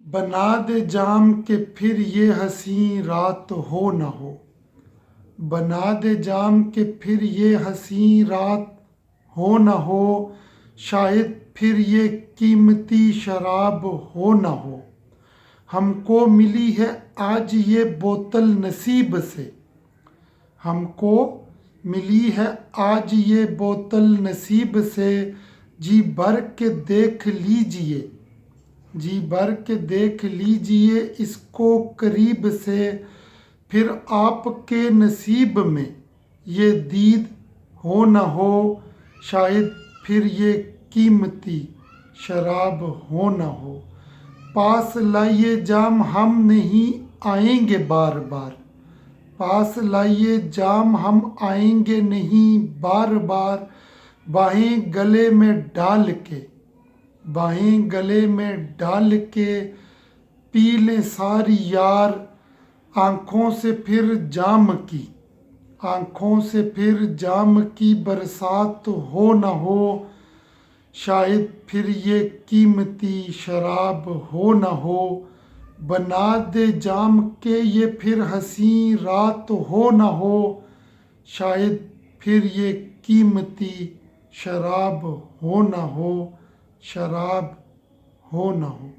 बना दे जाम के फिर ये हंसी रात हो न हो। बना दे जाम के फिर ये हंसी रात हो न हो। शायद फिर ये कीमती शराब हो न हो। हमको मिली है आज ये बोतल नसीब से। हमको मिली है आज ये बोतल नसीब से। जी भर के देख लीजिए। जी भर के देख लीजिए इसको करीब से। फिर आपके नसीब में ये दीद हो न हो। शायद फिर ये कीमती शराब हो न हो। पास लाइए जाम हम नहीं आएंगे बार बार। पास लाइए जाम हम आएंगे नहीं बार बार। बाहें गले में डाल के बाहें गले में डाल के पी लें सारी यार। आँखों से फिर जाम की आँखों से फिर जाम की बरसात हो न हो। शायद फिर ये कीमती शराब हो न हो। बना दे जाम के ये फिर हंसी रात हो न हो। शायद फिर ये कीमती शराब हो न हो। शराब हो न हो।